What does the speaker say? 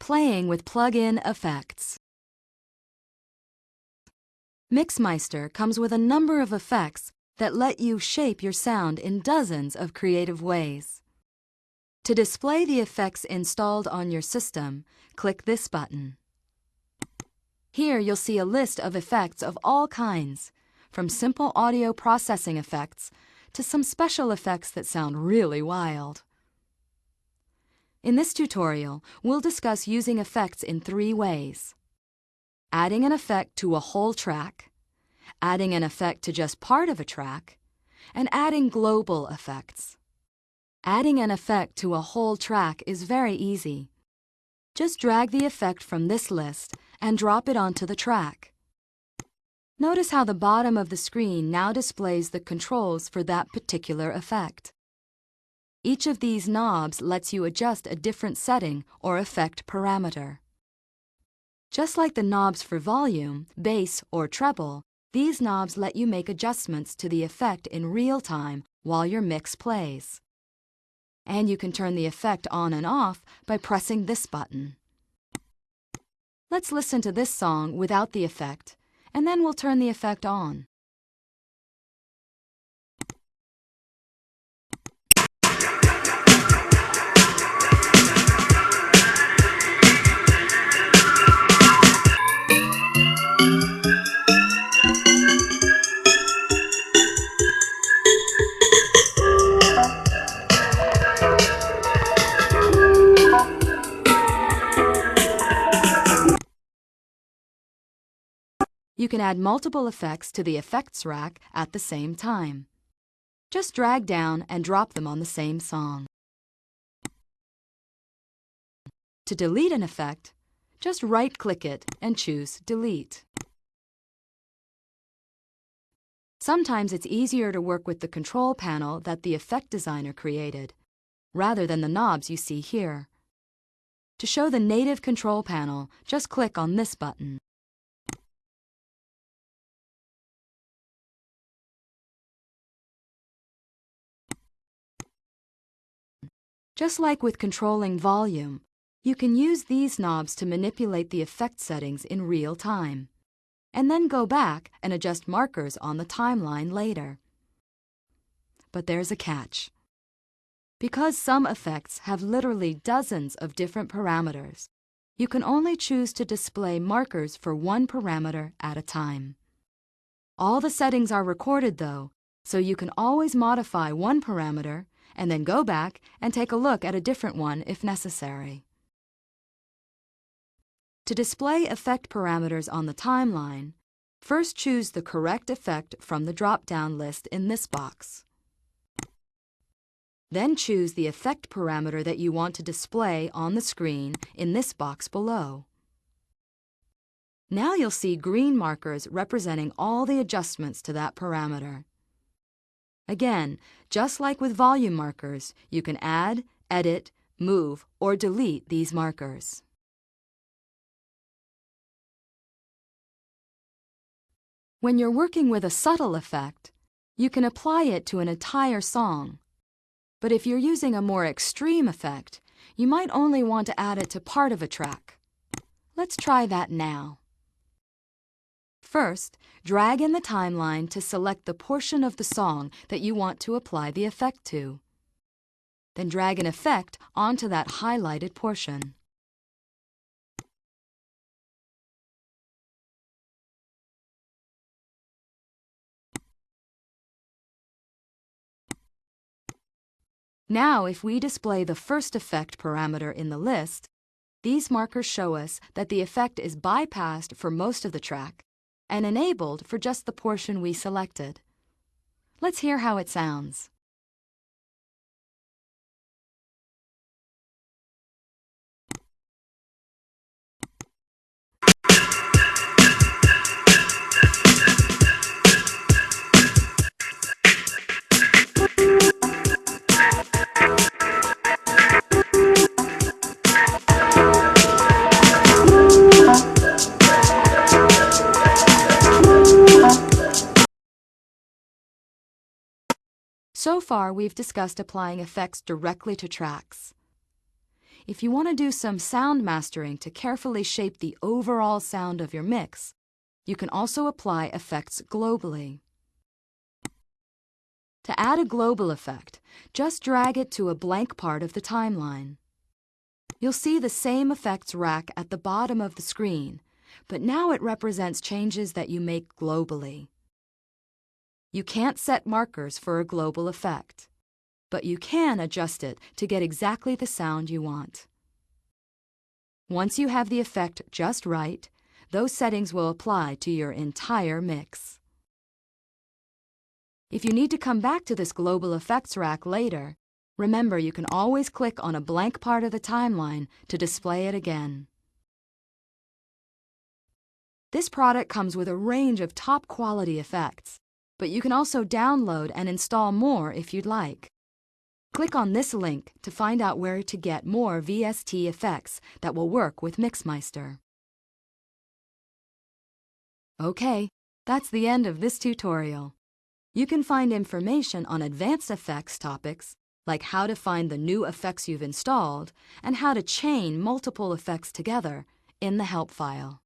Playing with plug-in effects. MixMeister comes with a number of effects that let you shape your sound in dozens of creative ways. To display the effects installed on your system, click this button. Here you'll see a list of effects of all kinds, from simple audio processing effects to some special effects that sound really wild. In this tutorial, we'll discuss using effects in 3 ways: adding an effect to a whole track, adding an effect to just part of a track, and adding global effects. Adding an effect to a whole track is very easy. Just drag the effect from this list and drop it onto the track. Notice how the bottom of the screen now displays the controls for that particular effect. Each of these knobs lets you adjust a different setting or effect parameter. Just like the knobs for volume, bass, or treble, these knobs let you make adjustments to the effect in real time while your mix plays. And you can turn the effect on and off by pressing this button. Let's listen to this song without the effect, and then we'll turn the effect on. You can add multiple effects to the effects rack at the same time. Just drag down and drop them on the same song. To delete an effect, just right-click it and choose Delete. Sometimes it's easier to work with the control panel that the effect designer created, rather than the knobs you see here. To show the native control panel, just click on this button. Just like with controlling volume, you can use these knobs to manipulate the effect settings in real time, and then go back and adjust markers on the timeline later. But there's a catch. Because some effects have literally dozens of different parameters, you can only choose to display markers for one parameter at a time. All the settings are recorded though, so you can always modify one parameter and then go back and take a look at a different one if necessary. To display effect parameters on the timeline, first choose the correct effect from the drop-down list in this box. Then choose the effect parameter that you want to display on the screen in this box below. Now you'll see green markers representing all the adjustments to that parameter. Again, just like with volume markers, you can add, edit, move, or delete these markers. When you're working with a subtle effect, you can apply it to an entire song. But if you're using a more extreme effect, you might only want to add it to part of a track. Let's try that now. First, drag in the timeline to select the portion of the song that you want to apply the effect to. Then drag an effect onto that highlighted portion. Now, if we display the first effect parameter in the list, these markers show us that the effect is bypassed for most of the track and enabled for just the portion we selected. Let's hear how it sounds. So far, we've discussed applying effects directly to tracks. if you want to do some sound mastering to carefully shape the overall sound of your mix, you can also apply effects globally. To add a global effect, just drag it to a blank part of the timeline. You'll see the same effects rack at the bottom of the screen, but now it represents changes that you make globally. You can't set markers for a global effect, but you can adjust it to get exactly the sound you want. Once you have the effect just right, those settings will apply to your entire mix. If you need to come back to this global effects rack later, remember you can always click on a blank part of the timeline to display it again. This product comes with a range of top quality effects, but you can also download and install more if you'd like. Click on this link to find out where to get more VST effects that will work with MixMeister. Okay, that's the end of this tutorial. You can find information on advanced effects topics, like how to find the new effects you've installed and how to chain multiple effects together, in the help file.